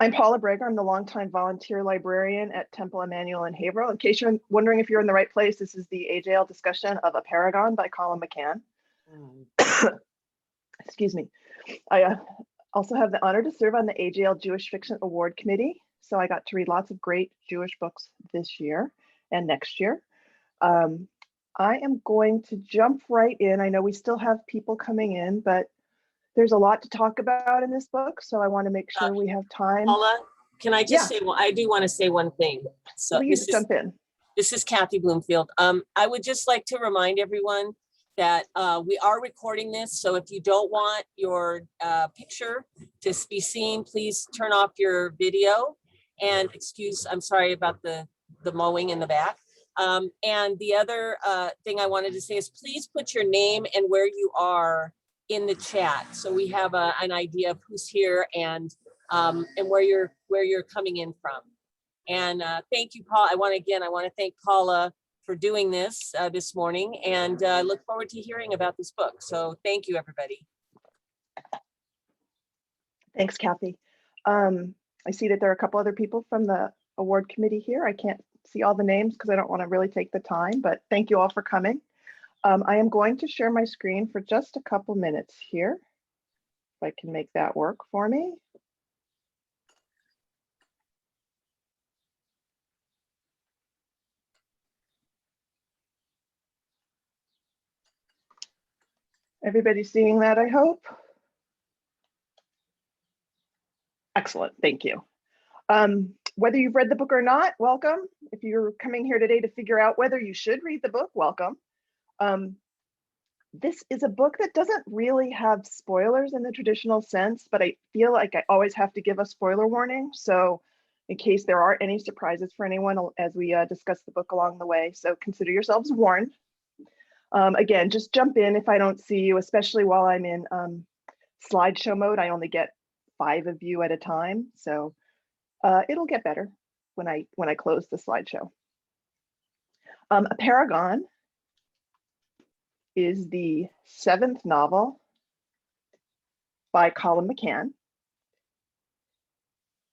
I'm Paula Brager. I'm the longtime volunteer librarian at Temple Emmanuel in Haverhill. In case you're wondering if you're in the right place, this is the AJL discussion of Apeirogon by Colin McCann. Excuse me. I also have the honor to serve on the AJL Jewish Fiction Award Committee. So I got to read lots of great Jewish books this year and next year. I am going to jump right in. I know we still have people coming in, but there's a lot to talk about in this book, so I want to make sure we have time. Paula, can I just say, well, I do want to say one thing. So please jump in. This is Kathy Bloomfield. I would just like to remind everyone that we are recording this. So if you don't want your picture to be seen, please turn off your video. And I'm sorry about the mowing in the back. And the other thing I wanted to say is please put your name and where you are in the chat, so we have an idea of who's here and where you're coming in from. And thank you, Paul. I want to thank Paula for doing this this morning, and look forward to hearing about this book. So thank you, everybody. Thanks, Kathy. I see that there are a couple other people from the award committee here. I can't see all the names because I don't want to really take the time, but thank you all for coming. I am going to share my screen for just a couple minutes here, if I can make that work for me. Everybody seeing that, I hope? Excellent, thank you. Whether you've read the book or not, welcome. If you're coming here today to figure out whether you should read the book, welcome. This is a book that doesn't really have spoilers in the traditional sense, but I feel like I always have to give a spoiler warning. So in case there are any surprises for anyone as we discuss the book along the way, so consider yourselves warned. Again, just jump in if I don't see you, especially while I'm in slideshow mode. I only get 5 of you at a time, so it'll get better when I close the slideshow. Apeirogon is the 7th novel by Colin McCann.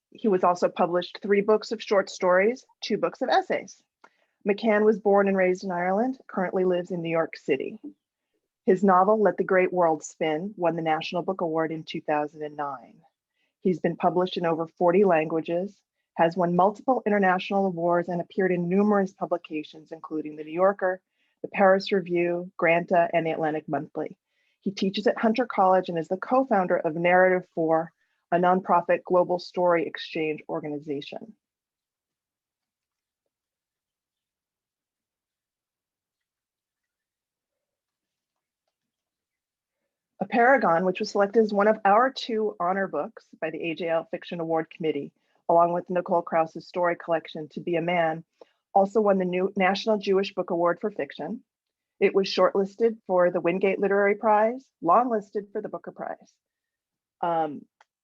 He was also published 3 books of short stories, 2 books of essays. McCann was born and raised in Ireland, currently lives in New York City. His novel, Let the Great World Spin, won the National Book Award in 2009. He's been published in over 40 languages, has won multiple international awards, and appeared in numerous publications, including The New Yorker, the Paris Review, Granta, and the Atlantic Monthly. He teaches at Hunter College and is the co-founder of Narrative 4, a nonprofit global story exchange organization. Apeirogon, which was selected as one of our 2 honor books by the AJL Fiction Award Committee, along with Nicole Krause's story collection, To Be a Man, also won the new National Jewish Book Award for Fiction. It was shortlisted for the Wingate Literary Prize, longlisted for the Booker Prize.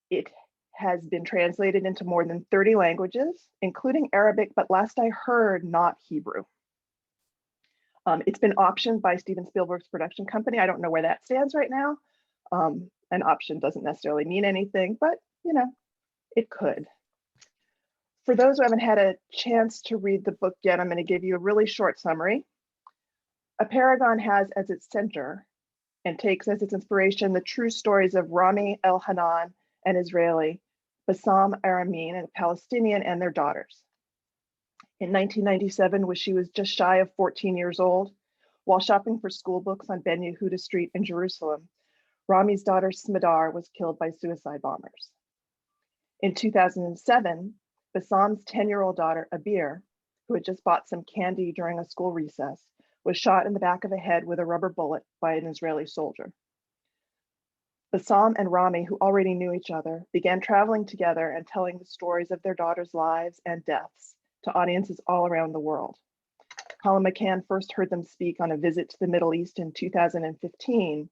It has been translated into more than 30 languages, including Arabic, but last I heard, not Hebrew. It's been optioned by Steven Spielberg's production company. I don't know where that stands right now. An option doesn't necessarily mean anything, but you know, it could. For those who haven't had a chance to read the book yet, I'm going to give you a really short summary. Apeirogon has as its center and takes as its inspiration the true stories of Rami El-Hanan, an Israeli, Bassam Aramin, a Palestinian, and their daughters. In 1997, when she was just shy of 14 years old, while shopping for school books on Ben Yehuda Street in Jerusalem, Rami's daughter Smadar was killed by suicide bombers. In 2007, Bassam's 10-year-old daughter Abir, who had just bought some candy during a school recess, was shot in the back of the head with a rubber bullet by an Israeli soldier. Bassam and Rami, who already knew each other, began traveling together and telling the stories of their daughters' lives and deaths to audiences all around the world. Colin McCann first heard them speak on a visit to the Middle East in 2015,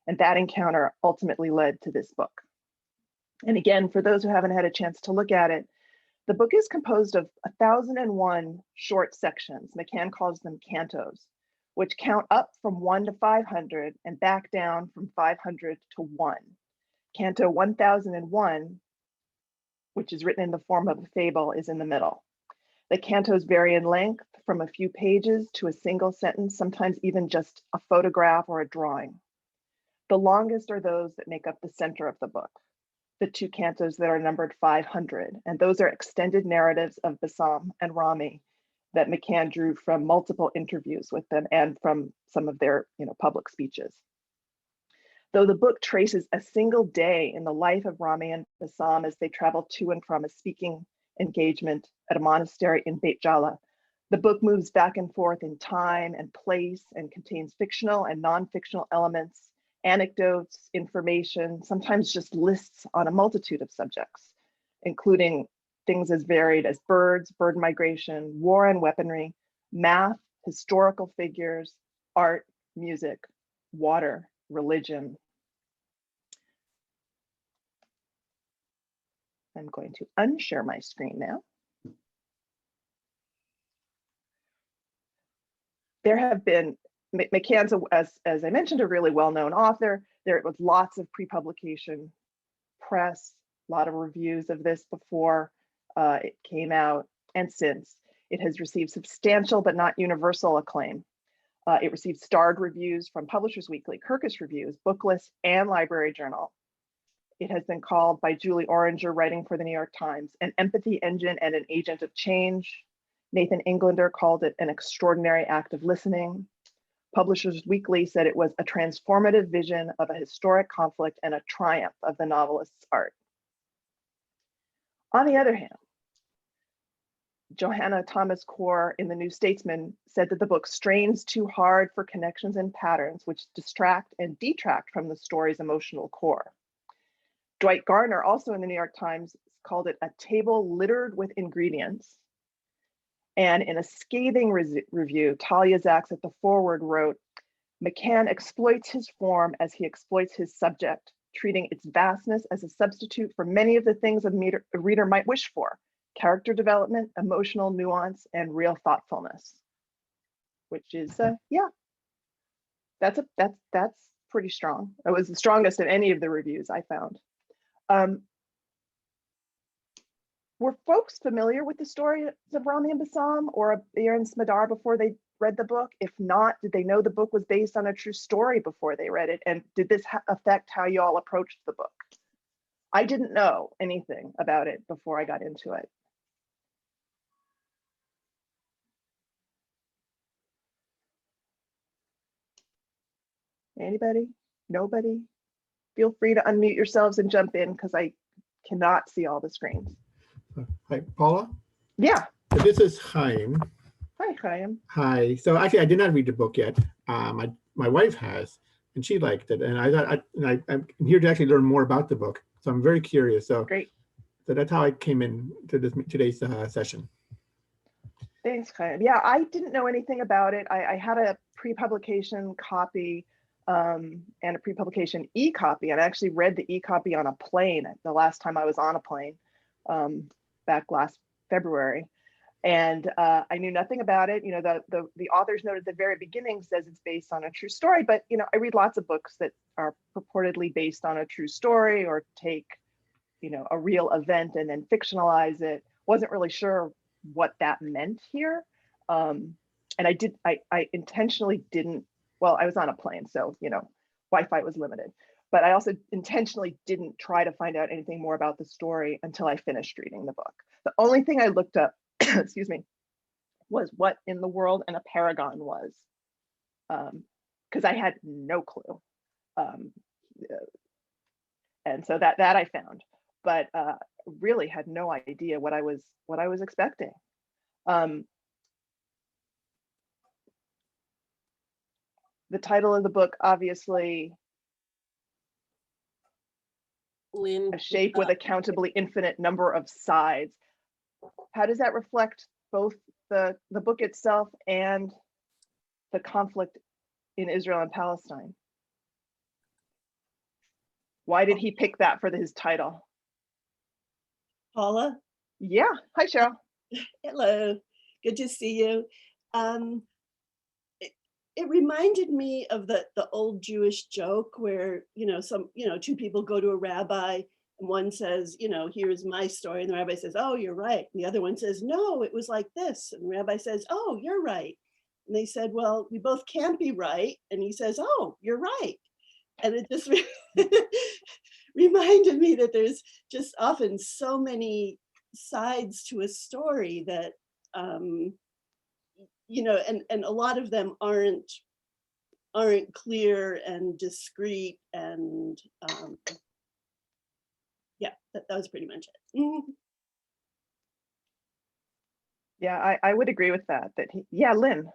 and that encounter ultimately led to this book. And again, for those who haven't had a chance to look at it, the book is composed of 1,001 short sections. McCann calls them cantos, which count up from 1 to 500 and back down from 500 to 1. Canto 1001 which is written in the form of a fable, is in the middle. The cantos vary in length from a few pages to a single sentence, sometimes even just a photograph or a drawing. The longest are those that make up the center of the book, the two cantos that are numbered 500, and those are extended narratives of Bassam and Rami that McCann drew from multiple interviews with them and from some of their public speeches. Though the book traces a single day in the life of Rami and Bassam as they travel to and from a speaking engagement at a monastery in Beit Jala, the book moves back and forth in time and place and contains fictional and non-fictional elements, anecdotes, information, sometimes just lists on a multitude of subjects, including things as varied as birds, bird migration, war and weaponry, math, historical figures, art, music, water, religion. I'm going to unshare my screen now. There have been, McCann's, as I mentioned, a really well-known author. There was lots of pre-publication press, a lot of reviews of this before it came out, and since. It has received substantial but not universal acclaim. It received starred reviews from Publishers Weekly, Kirkus Reviews, Booklist, and Library Journal. It has been called by Julie Oranger, writing for the New York Times, an empathy engine and an agent of change. Nathan Englander called it an extraordinary act of listening. Publishers Weekly said it was a transformative vision of a historic conflict and a triumph of the novelist's art. On the other hand, Johanna Thomas Core in the New Statesman said that the book strains too hard for connections and patterns which distract and detract from the story's emotional core. Dwight Garner, also in the New York Times, called it a table littered with ingredients. And in a scathing review, Talia Zaks at the foreword wrote, McCann exploits his form as he exploits his subject, treating its vastness as a substitute for many of the things a reader might wish for: character development, emotional nuance, and real thoughtfulness. Which is, yeah, that's pretty strong. It was the strongest of any of the reviews I found. Were folks familiar with the story of Rami and Bassam or Aaron Smadar before they read the book? If not, did they know the book was based on a true story before they read it? And did this affect how you all approached the book? I didn't know anything about it before I got into it. Anybody? Nobody? Feel free to unmute yourselves and jump in because I cannot see all the screens. Hi, Paula? Yeah. So this is Chaim. Hi, Chaim. Hi. So actually, I did not read the book yet. My wife has, and she liked it. And I thought I'm here to actually learn more about the book. So I'm very curious. So great. So that's how I came in to today's session. Thanks, Chaim. Yeah, I didn't know anything about it. I had a pre-publication copy and a pre-publication e-copy, and I actually read the e-copy on a plane the last time I was on a plane back last February. And I knew nothing about it. You know, the author's note at the very beginning says it's based on a true story, but you know, I read lots of books that are purportedly based on a true story or take, you know, a real event and then fictionalize it. Wasn't really sure what that meant here. And I intentionally didn't, well, I was on a plane, so, you know, Wi-Fi was limited, but I also intentionally didn't try to find out anything more about the story until I finished reading the book. The only thing I looked up, excuse me, was what in the world an Apeirogon was, because I had no clue. And so that I found, but really had no idea what I was expecting. The title of the book, obviously, Lynn, a shape with a countably infinite number of sides. How does that reflect both the book itself and the conflict in Israel and Palestine? Why did he pick that for his title? Paula? Yeah. Hi, Cheryl. Hello. Good to see you. It reminded me of the old Jewish joke where, you know, two people go to a rabbi one says, you know, here's my story. And the rabbi says, oh, you're right. And the other one says, no, it was like this. And the rabbi says, oh, you're right. And they said, well, we both can't be right. And he says, oh, you're right. And it just reminded me that there's just often so many sides to a story that, you know, and a lot of them aren't clear and discreet, and yeah, that was pretty much it. Yeah, I would agree with that. Yeah, Lynn.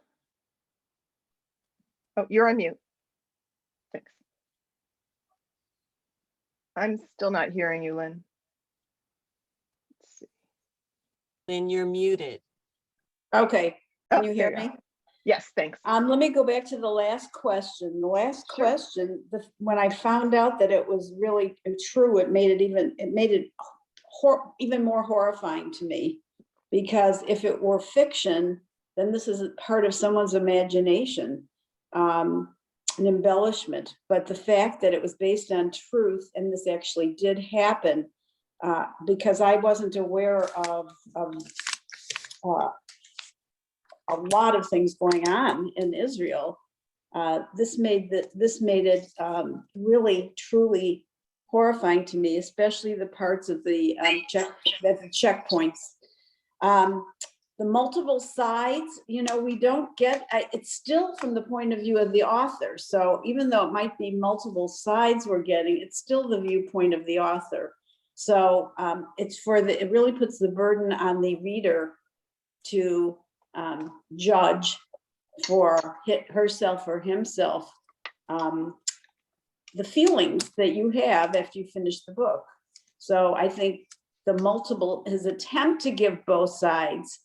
Oh, you're on mute. Thanks. I'm still not hearing you, Lynn. Let's see. Then you're muted. Okay, Oh, can you hear there you me? Yes, thanks. Let me go back to the last question. The last Sure. question, when I found out that it was really true, it made it even more horrifying to me, because if it were fiction, then this is part of someone's imagination, an embellishment. But the fact that it was based on truth, and this actually did happen, because I wasn't aware of a lot of things going on in Israel. This made it really, truly horrifying to me, especially the parts of the checkpoints. The multiple sides, you know, we don't get, it's still from the point of view of the author. So even though it might be multiple sides we're getting, it's still the viewpoint of the author. So it really puts the burden on the reader to judge for herself or himself the feelings that you have after you finish the book. So I think his attempt to give both sides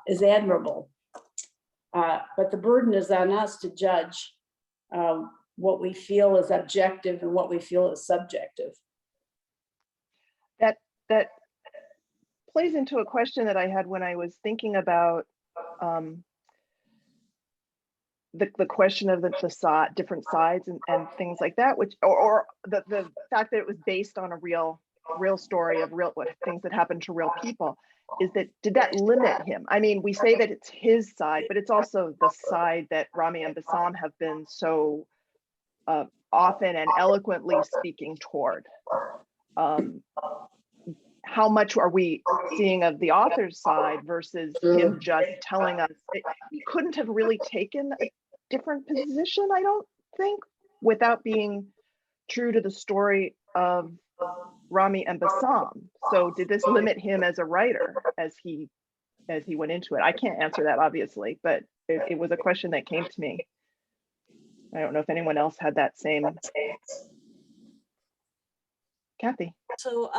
is admirable, but the burden is on us to judge what we feel is objective and what we feel is subjective. That plays into a question that I had when I was thinking about the question of the different sides and things like that, which or the fact that it was based on a real story of things that happened to real people, is that did that limit him? I mean, we say that it's his side, but it's also the side that Rami and Bassam have been so often and eloquently speaking toward. How much are we seeing of the author's side versus him just telling us? He couldn't have really taken a different position, I don't think, without being true to the story of Rami and Bassam. So did this limit him as a writer as he went into it? I can't answer that, obviously, but it was a question that came to me. I don't know if anyone else had that same. Kathy. So,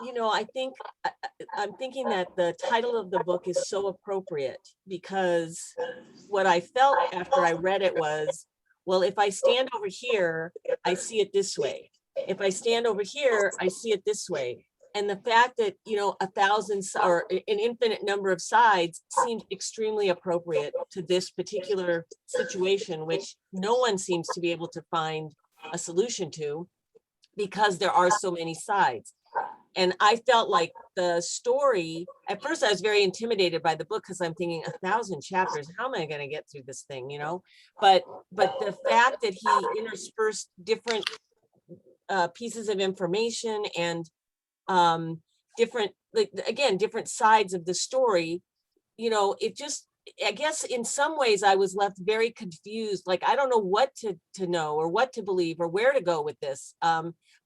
you know, I'm thinking that the title of the book is so appropriate, because what I felt after I read it was, well, if I stand over here, I see it this way. If I stand over here, I see it this way. And the fact that, you know, 1,000 or an infinite number of sides seemed extremely appropriate to this particular situation, which no one seems to be able to find a solution to, because there are so many sides. And I felt like the story, at first I was very intimidated by the book, because I'm thinking 1,000 chapters, how am I going to get through this thing, you know? But the fact that he interspersed different pieces of information and different, like, again, different sides of the story, you know, it just, I guess in some ways I was left very confused. Like, I don't know what to know or what to believe or where to go with this.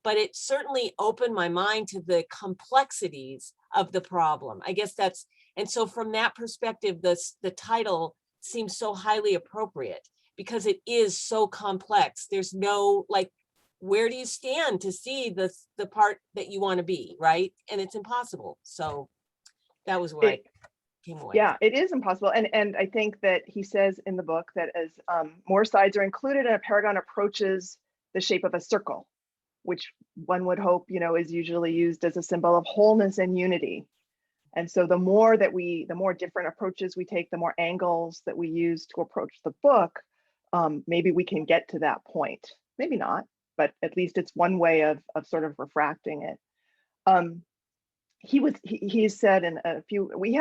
But it certainly opened my mind to the complexities of the problem. I guess that's, and so from that perspective, the title seems so highly appropriate, because it is so complex. There's no, like, where do you stand to see the part that you want to be, right? And it's impossible. So that was where I came away. Yeah, it is impossible. And I think that he says in the book that as more sides are included, and Apeirogon approaches the shape of a circle, which one would hope, you know, is usually used as a symbol of wholeness and unity. And so the more different approaches we take, the more angles that we use to approach the book, maybe we can get to that point. Maybe not, but at least it's one way of sort of refracting it. He said in a few, we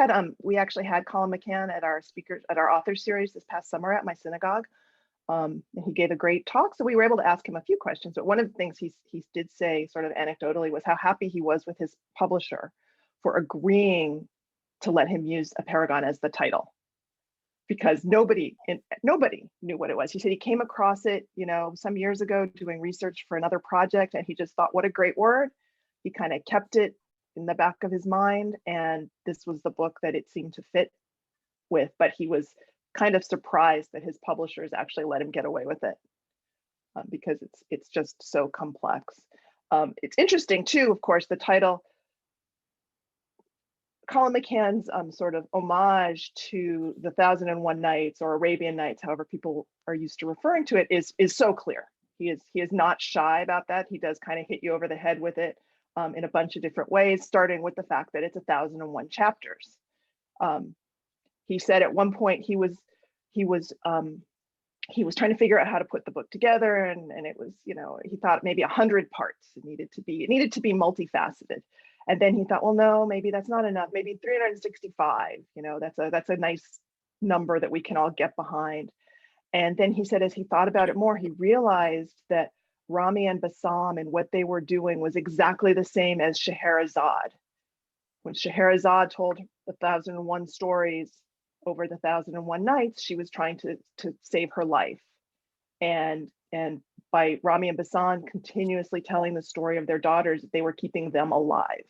actually had Colin McCann at our author series this past summer at my synagogue. And he gave a great talk, so we were able to ask him a few questions. But one of the things he did say, sort of anecdotally, was how happy he was with his publisher for agreeing to let him use Apeirogon as the title, because nobody knew what it was. He said he came across it, some years ago doing research for another project, and he just thought, what a great word. He kind of kept it in the back of his mind, and this was the book that it seemed to fit with. But he was kind of surprised that his publishers actually let him get away with it, because it's just so complex. It's interesting too, of course, the title, Colin McCann's sort of homage to the 1001 Nights or Arabian Nights, however people are used to referring to it, is so clear. He is not shy about that. He does kind of hit you over the head with it in a bunch of different ways, starting with the fact that it's 1001 chapters. He said at one point he was trying to figure out how to put the book together, and it was, he thought maybe 100 parts. It needed to be multifaceted. And then he thought, well, no, maybe that's not enough. Maybe 365, that's a nice number that we can all get behind. And then he said, as he thought about it more, he realized that Rami and Bassam and what they were doing was exactly the same as Scheherazade. When Scheherazade told 1001 stories over the 1001 Nights, she was trying to save her life. And by Rami and Bassam continuously telling the story of their daughters, they were keeping them alive.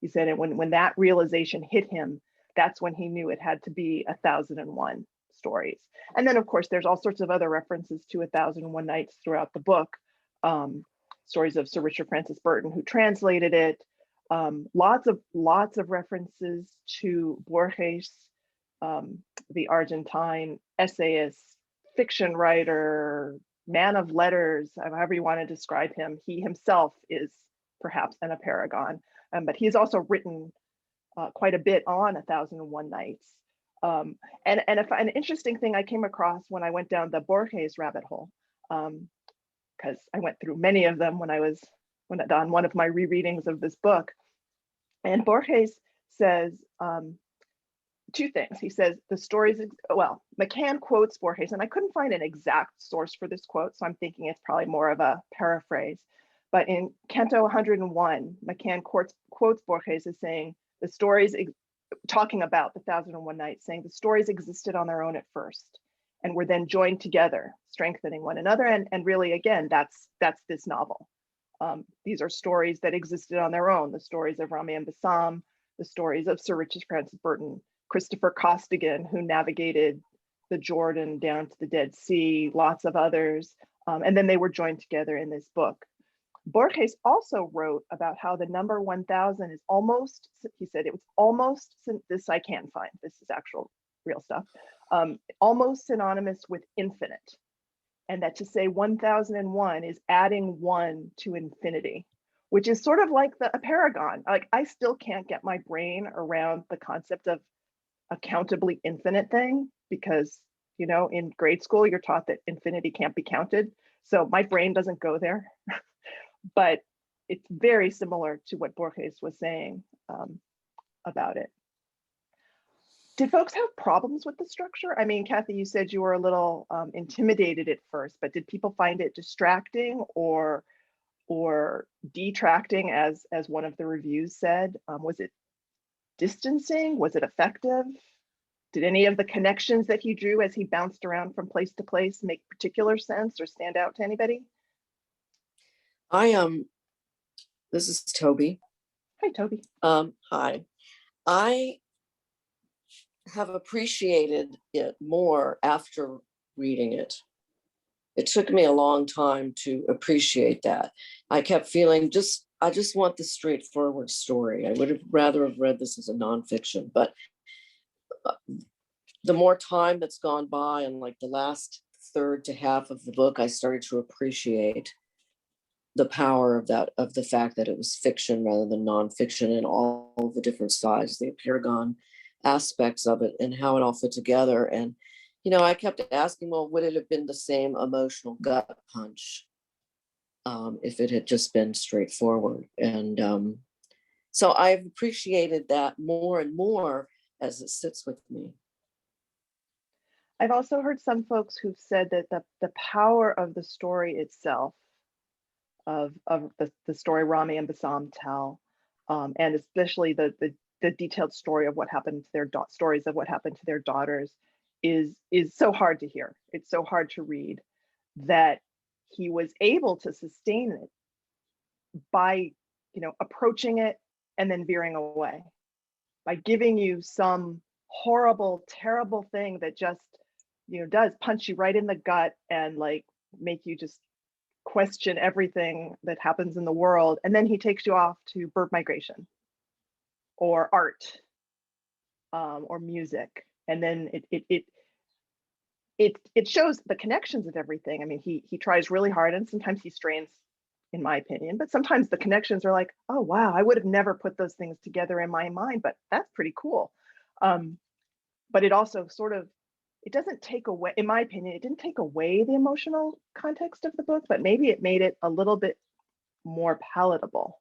He said, and when that realization hit him, that's when he knew it had to be 1001 stories. And then, of course, there's all sorts of other references to 1001 Nights throughout the book. Stories of Sir Richard Francis Burton, who translated it. Lots of references to Borges, the Argentine essayist, fiction writer, man of letters, however you want to describe him. He himself is perhaps an Apeirogon, but he's also written quite a bit on 1001 Nights. And an interesting thing I came across when I went down the Borges rabbit hole, because I went through many of them when on one of my rereadings of this book. And Borges says two things. He says the stories, McCann quotes Borges, and I couldn't find an exact source for this quote, so I'm thinking it's probably more of a paraphrase. But in Canto 101, McCann quotes Borges as saying, the stories, talking about the 1001 Nights, saying the stories existed on their own at first and were then joined together, strengthening one another. And really, again, that's this novel. These are stories that existed on their own, the stories of Rami and Bassam, the stories of Sir Richard Francis Burton, Christopher Costigan, who navigated the Jordan down to the Dead Sea, lots of others. And then they were joined together in this book. Borges also wrote about how the number 1000 is almost, he said it was almost, this I can find, this is actual real stuff, almost synonymous with infinite. And that to say 1001 is adding one to infinity, which is sort of like the Apeirogon. Like, I still can't get my brain around the concept of a countably infinite thing, because, in grade school, you're taught that infinity can't be counted. So my brain doesn't go there. But it's very similar to what Borges was saying about it. Did folks have problems with the structure? I mean, Kathy, you said you were a little intimidated at first, but did people find it distracting or detracting, as one of the reviews said? Was it distancing? Was it effective? Did any of the connections that he drew as he bounced around from place to place make particular sense or stand out to anybody? This is Toby. Hi, Toby. Hi. I have appreciated it more after reading it. It took me a long time to appreciate that. I kept feeling I just want the straightforward story. I would have rather have read this as a nonfiction, but the more time that's gone by, and like the last third to half of the book, I started to appreciate the power of the fact that it was fiction rather than nonfiction, and all the different sides, the Apeirogon aspects of it and how it all fit together. And, I kept asking, well, would it have been the same emotional gut punch if it had just been straightforward. And so I've appreciated that more and more as it sits with me. I've also heard some folks who've said that the power of the story itself, of the story Rami and Bassam tell, and especially the detailed story of what happened to their stories of what happened to their daughters, is so hard to hear. It's so hard to read, that he was able to sustain it by, approaching it and then veering away, by giving you some horrible, terrible thing that just, does punch you right in the gut and like make you just question everything that happens in the world. And then he takes you off to bird migration or art, or music. And then it shows the connections of everything. I mean, he tries really hard, and sometimes he strains, in my opinion, but sometimes the connections are like, oh wow, I would have never put those things together in my mind, but that's pretty cool. But it also sort of, it doesn't take away, in my opinion, it didn't take away the emotional context of the book, but maybe it made it a little bit more palatable.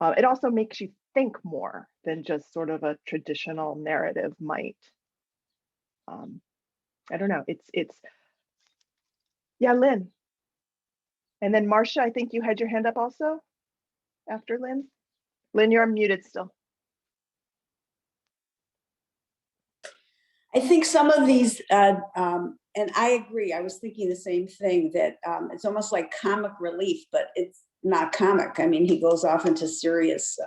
It also makes you think more than just sort of a traditional narrative might. I don't know, it's, yeah, Lynn. And then Marcia, I think you had your hand up also after Lynn. Lynn, you're muted still. I think some of these, and I agree, I was thinking the same thing, that it's almost like comic relief, but it's not comic. I mean, he goes off into serious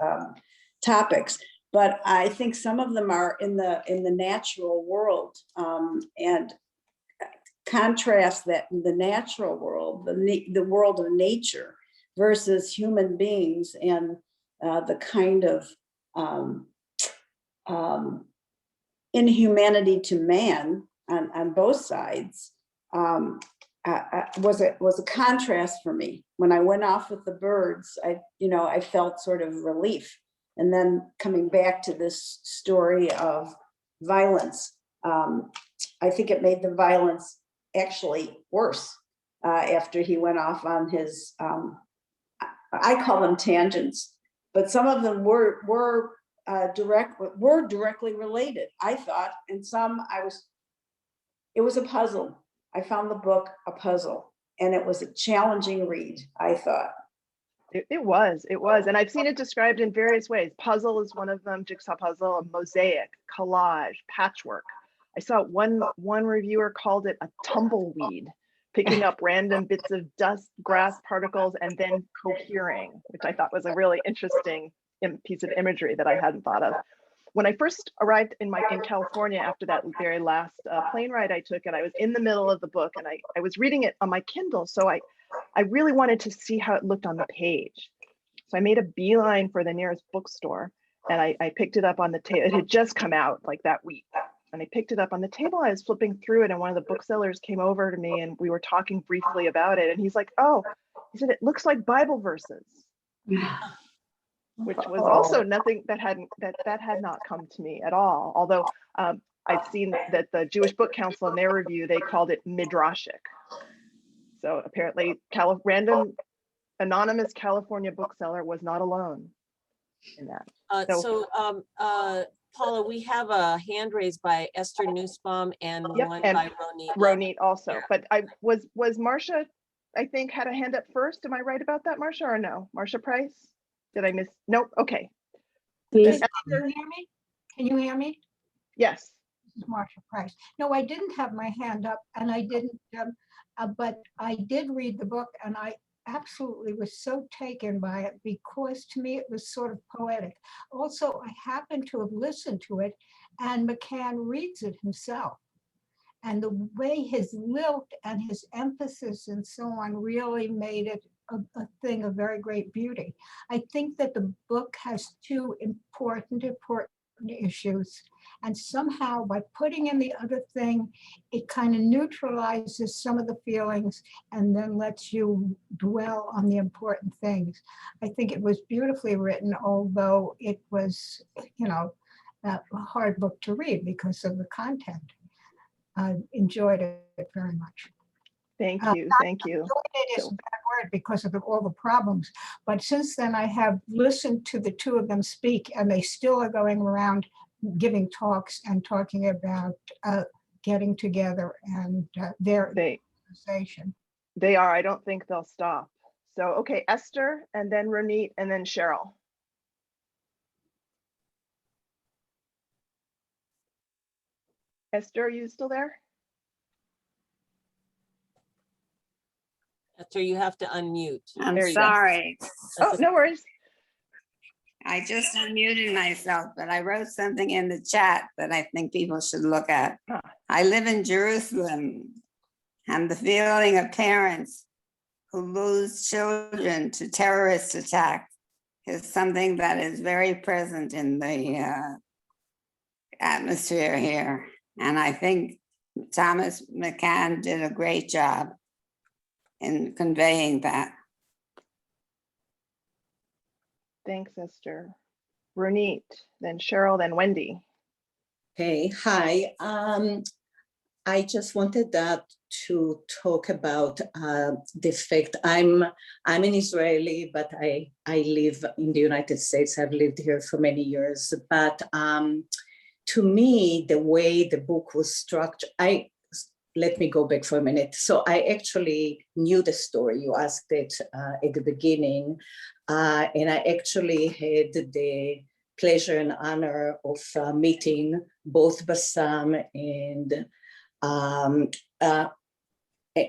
topics, but I think some of them are in the natural world, and contrast that in the natural world, the world of nature versus human beings, and the kind of inhumanity to man on both sides, was a contrast for me. When I went off with the birds, I felt sort of relief. And then coming back to this story of violence, I think it made the violence actually worse after he went off on his, I call them tangents, but some of them were directly related, I thought, and some it was a puzzle. I found the book a puzzle, and it was a challenging read, I thought. It was, and I've seen it described in various ways. Puzzle is one of them, jigsaw puzzle, a mosaic, collage, patchwork. I saw one reviewer called it a tumbleweed, picking up random bits of dust, grass particles, and then cohering, which I thought was a really interesting piece of imagery that I hadn't thought of. When I first arrived in California after that very last plane ride I took, and I was in the middle of the book, and I was reading it on my Kindle, so I really wanted to see how it looked on the page. So I made a beeline for the nearest bookstore, and I picked it up on the table. It had just come out like that week. And I picked it up on the table. I was flipping through it, and one of the booksellers came over to me, and we were talking briefly about it. And he's like, "Oh," he said, "it looks like Bible verses," which was also nothing that had not come to me at all. Although I've seen that the Jewish Book Council in their review, they called it midrashic. So apparently, random anonymous California bookseller was not alone in that. Paula, we have a hand raised by Esther Nussbaum and Yep, one and by Ronit also. Yeah. But was Marcia, I think, had a hand up first. Am I right about that, Marcia, or no? Marcia Price? Did I miss? Nope. Okay. Can you hear me? Can you hear me? Yes. This is Marsha Price. No, I didn't have my hand up, and I didn't, but I did read the book, and I absolutely was so taken by it, because to me it was sort of poetic. Also, I happened to have listened to it, and McCann reads it himself. And the way his lilt and his emphasis and so on really made it a thing of very great beauty. I think that the book has two important issues. And somehow by putting in the other thing, it kind of neutralizes some of the feelings and then lets you dwell on the important things. I think it was beautifully written, although it was, a hard book to read because of the content. I enjoyed it very much. Thank you. Thank you. Donated is So- a bad word because of all the problems. But since then, I have listened to the two of them speak, and they still are going around giving talks and talking about getting together and their They organization. they are. I don't think they'll stop. So okay, Esther, and then Ronit, and then Cheryl. Esther, are you still there? Esther, you have to unmute. I'm There you go. sorry. Oh, no worries. I just unmuted myself, but I wrote something in the chat that I think people should look at. Ah. I live in Jerusalem, and the feeling of parents who lose children to terrorist attack is something that is very present in the atmosphere here. And I think Thomas McCann did a great job in conveying that. Thanks, Esther. Ronit, then Cheryl, then Wendy. Hey, hi. I just wanted to talk about the fact I'm an Israeli, but I live in the United States. I've lived here for many years. But to me, the way the book was structured, let me go back for a minute. So I actually knew the story. You asked it at the beginning, and I actually had the pleasure and honor of meeting both Bassam and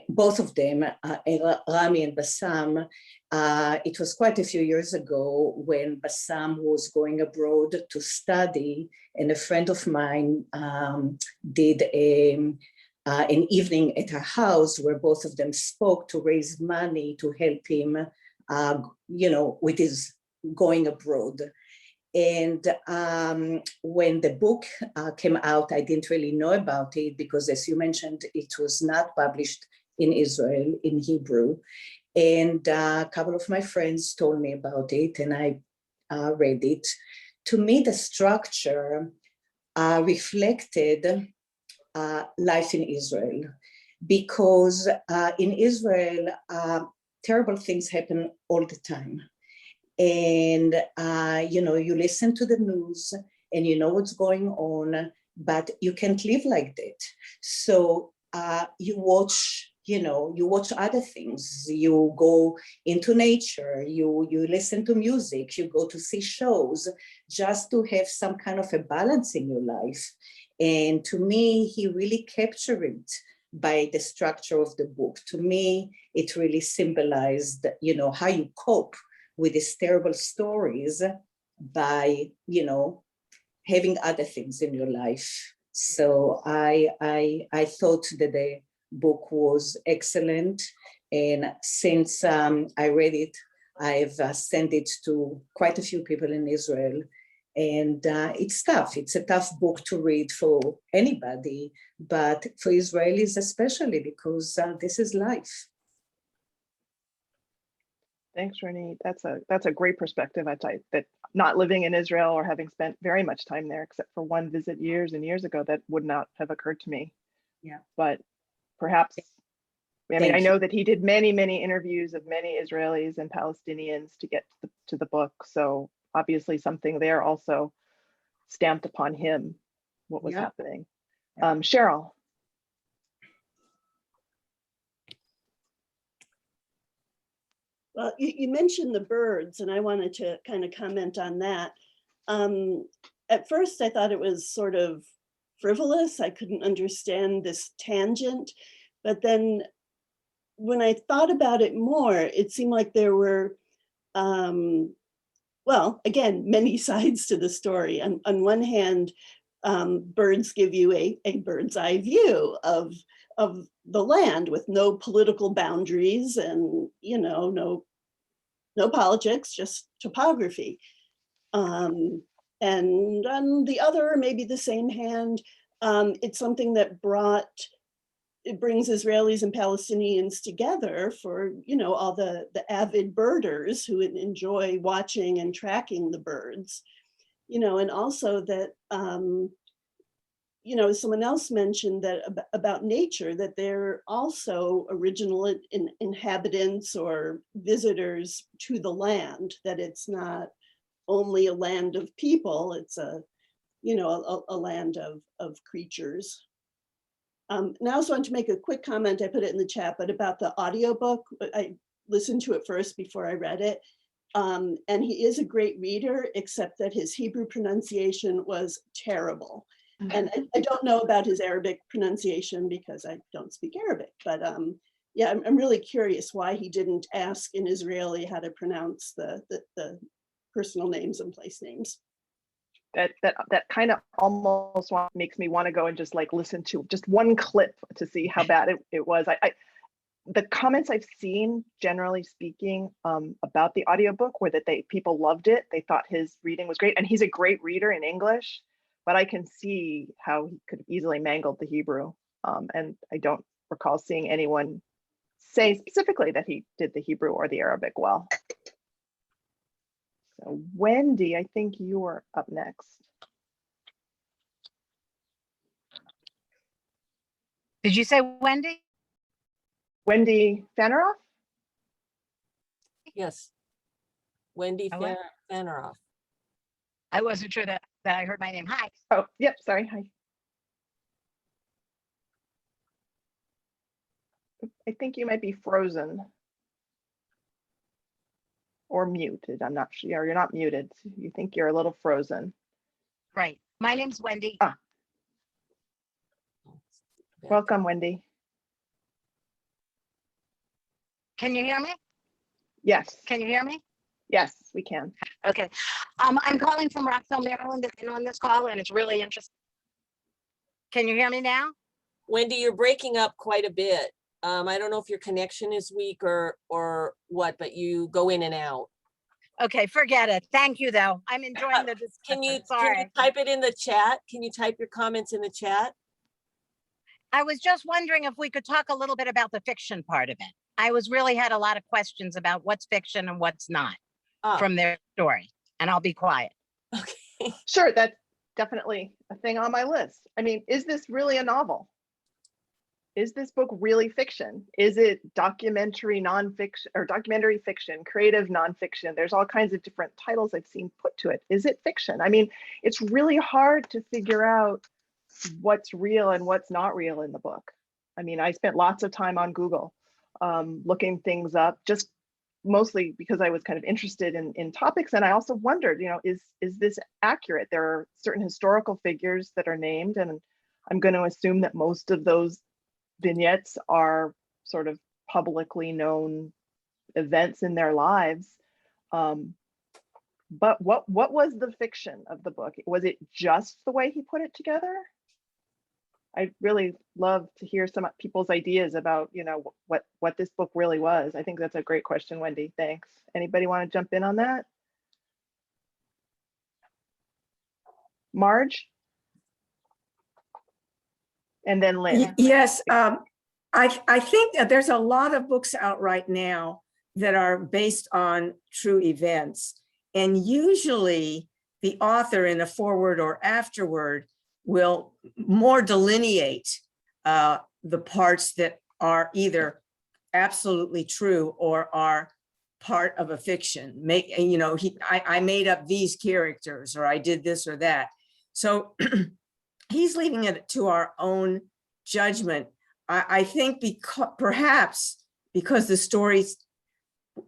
both of them, Rami and Bassam. It was quite a few years ago when Bassam was going abroad to study, and a friend of mine did an evening at her house where both of them spoke to raise money to help him, with his going abroad. And when the book came out, I didn't really know about it because, as you mentioned, it was not published in Israel in Hebrew. And a couple of my friends told me about it, and I read it. To me, the structure reflected life in Israel, because in Israel, terrible things happen all the time. And, you listen to the news and you know what's going on, but you can't live like that. So you watch other things. You go into nature, you listen to music, you go to see shows, just to have some kind of a balance in your life. And to me, he really captured it by the structure of the book. To me, it really symbolized, how you cope with these terrible stories by, having other things in your life. So I thought that the book was excellent. And since I read it, I've sent it to quite a few people in Israel. And it's tough. It's a tough book to read for anybody, but for Israelis especially, because this is life. Thanks, Ronit. That's a great perspective. That not living in Israel or having spent very much time there, except for one visit years and years ago, that would not have occurred to me. Yeah. But perhaps, I Thank know you. that he did many interviews of many Israelis and Palestinians to get to the book. So obviously something there also stamped upon him what was Yeah. happening. Yeah. Cheryl. Well, you mentioned the birds, and I wanted to kind of comment on that. At first, I thought it was sort of frivolous. I couldn't understand this tangent. But then when I thought about it more, it seemed like there were, well, again, many sides to the story. On one hand, birds give you a bird's eye view of the land with no political boundaries and, no politics, just topography. And on the other, maybe the same hand, it's something that it brings Israelis and Palestinians together for, all the avid birders who enjoy watching and tracking the birds, and also that, you know, someone else mentioned that about nature, that they're also original inhabitants or visitors to the land, that it's not only a land of people, it's a, you know, a land of creatures. And I also want to make a quick comment, I put it in the chat, but about the audiobook, I listened to it first before I read it. And he is a great reader, except that his Hebrew pronunciation was terrible. And I don't know about his Arabic pronunciation because I don't speak Arabic, but yeah, I'm really curious why he didn't ask in Israeli how to pronounce the personal names and place names. That kind of almost makes me want to go and just like listen to just one clip to see how bad it was. The comments I've seen, generally speaking, about the audiobook were that people loved it. They thought his reading was great, and he's a great reader in English, but I can see how he could have easily mangled the Hebrew. And I don't recall seeing anyone say specifically that he did the Hebrew or the Arabic well. So Wendy, I think you're up next. Did you say Wendy? Wendy Faneroff? Yes. Wendy Hello? Faneroff. I wasn't sure that I heard my name. Hi. Oh, yep, sorry, hi. I think you might be frozen. Or muted, I'm not sure, you're not muted. You think you're a little frozen. Right. My name's Wendy. Ah. Welcome, Wendy. Can you hear me? Yes. Can you hear me? Yes, we can. Okay. I'm calling from Rockville, Maryland, and on this call, and it's really interesting. Can you hear me now? Wendy, you're breaking up quite a bit. I don't know if your connection is weak or what, but you go in and out. Okay, forget it. Thank you, though. I'm enjoying the discussion. Can you Sorry. type it in the chat? Can you type your comments in the chat? I was just wondering if we could talk a little bit about the fiction part of it. I really had a lot of questions about what's fiction and what's not from their story, and I'll be quiet. Okay. Sure, that's definitely a thing on my list. I mean, is this really a novel? Is this book really fiction? Is it documentary nonfiction or documentary fiction, creative nonfiction? There's all kinds of different titles I've seen put to it. Is it fiction? I mean, it's really hard to figure out what's real and what's not real in the book. I mean, I spent lots of time on Google looking things up, just mostly because I was kind of interested in topics. And I also wondered, you know, is this accurate? There are certain historical figures that are named, and I'm going to assume that most of those vignettes are sort of publicly known events in their lives. But what was the fiction of the book? Was it just the way he put it together? I'd really love to hear some people's ideas about, you know, what this book really was. I think that's a great question, Wendy. Thanks. Anybody want to jump in on that? Marge? And then Lynn. Yes, I think that there's a lot of books out right now that are based on true events. And usually the author in a foreword or afterword will more delineate the parts that are either absolutely true or are part of a fiction. You know, I made up these characters, or I did this or that. So he's leaving it to our own judgment. I think perhaps because the story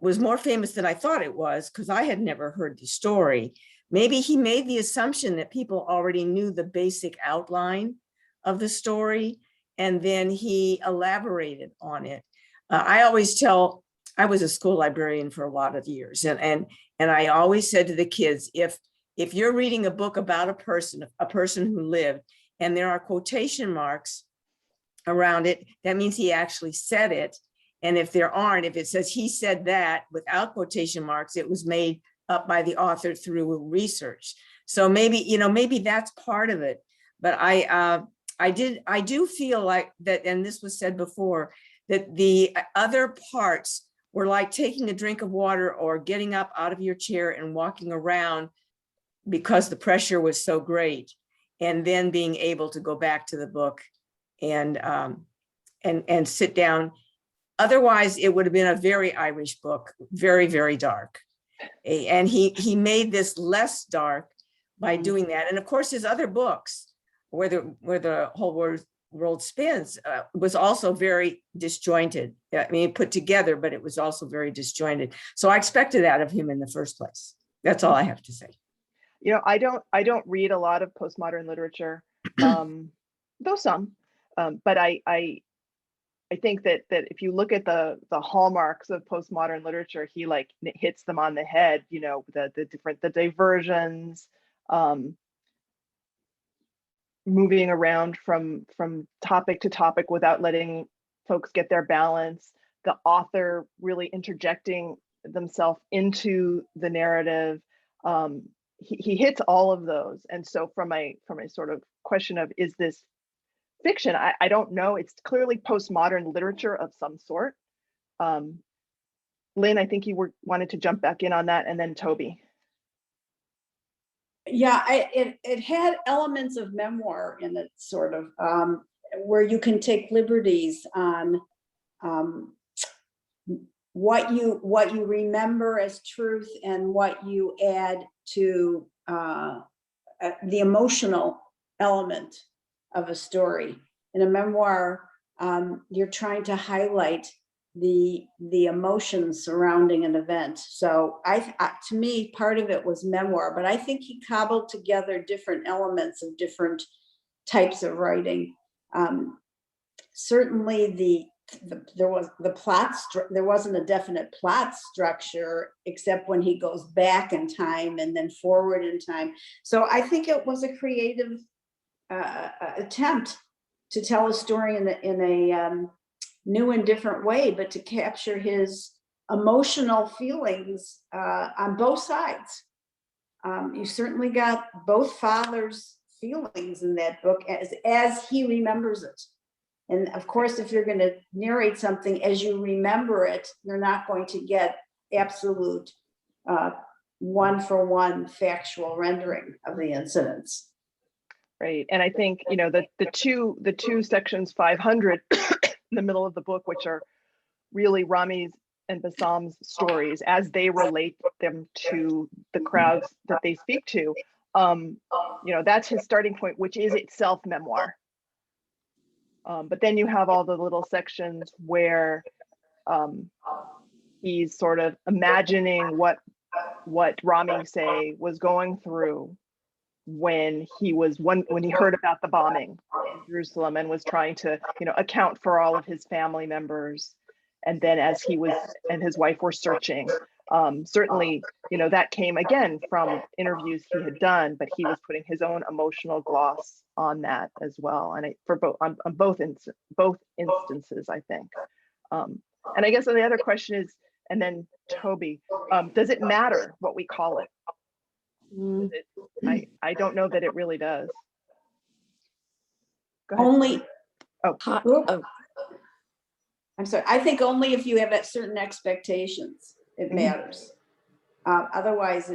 was more famous than I thought it was, because I had never heard the story, maybe he made the assumption that people already knew the basic outline of the story, and then he elaborated on it. I always tell, I was a school librarian for a lot of years, and I always said to the kids, if you're reading a book about a person who lived, and there are quotation marks around it, that means he actually said it. And if there aren't, if it says he said that without quotation marks, it was made up by the author through research. So maybe, you know, maybe that's part of it. But I do feel like that, and this was said before, that the other parts were like taking a drink of water or getting up out of your chair and walking around because the pressure was so great. and then being able to go back to the book and sit down. Otherwise, it would have been a very Irish book, very, very dark. And he made this less dark by doing that. And of course, his other books, where the whole world spins, was also very disjointed. I mean, put together, but it was also very disjointed. So I expected that of him in the first place. That's all I have to say. You know, I don't read a lot of postmodern literature, though some, but I think that if you look at the hallmarks of postmodern literature, he like hits them on the head. You know, the diversions, moving around from topic to topic without letting folks get their balance. The author really interjecting themselves into the narrative. He hits all of those. And so from a sort of question of, is this fiction? I don't know. It's clearly postmodern literature of some sort. Lynn, I think you wanted to jump back in on that, and then Toby. Yeah, it had elements of memoir in it, sort of, where you can take liberties on what you remember as truth and what you add to the emotional element of a story. In a memoir, you're trying to highlight the emotions surrounding an event. So to me, part of it was memoir, but I think he cobbled together different elements of different types of writing. Certainly there wasn't a definite plot structure, except when he goes back in time and then forward in time. So I think it was a creative attempt to tell a story in a new and different way, but to capture his emotional feelings on both sides. You certainly got both fathers' feelings in that book as he remembers it. And of course, if you're going to narrate something as you remember it, you're not going to get absolute one-for-one factual rendering of the incidents. Right. And I think, you know, the two sections 500 in the middle of the book, which are really Rami's and Bassam's stories as they relate them to the crowds that they speak to, you know, that's his starting point, which is itself memoir. But then you have all the little sections where he's sort of imagining what Rami, say, was going through when he heard about the bombing in Jerusalem and was trying to, you know, account for all of his family members. And then as he was and his wife were searching, certainly, you know, that came again from interviews he had done, but he was putting his own emotional gloss on that as well. And for both on both instances, I think. And I guess the other question is, and then Toby, does it matter what we call it? I don't know that it really does. Go ahead. Only. Oh. I'm sorry. I think only if you have certain expectations, it matters. Otherwise,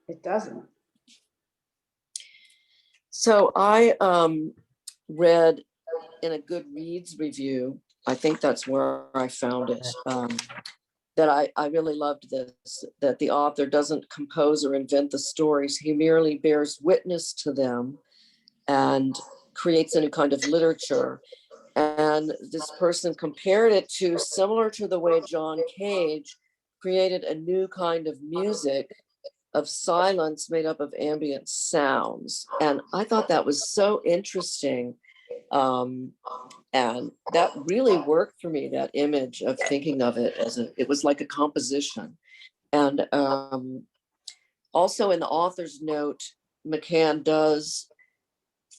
it doesn't. So I read in a Goodreads review, I think that's where I found it, that I really loved this, that the author doesn't compose or invent the stories. He merely bears witness to them and creates a new kind of literature. And this person compared it to, similar to the way John Cage created a new kind of music of silence made up of ambient sounds. And I thought that was so interesting. And that really worked for me, that image of thinking of it as it was like a composition. And also in the author's note, McCann does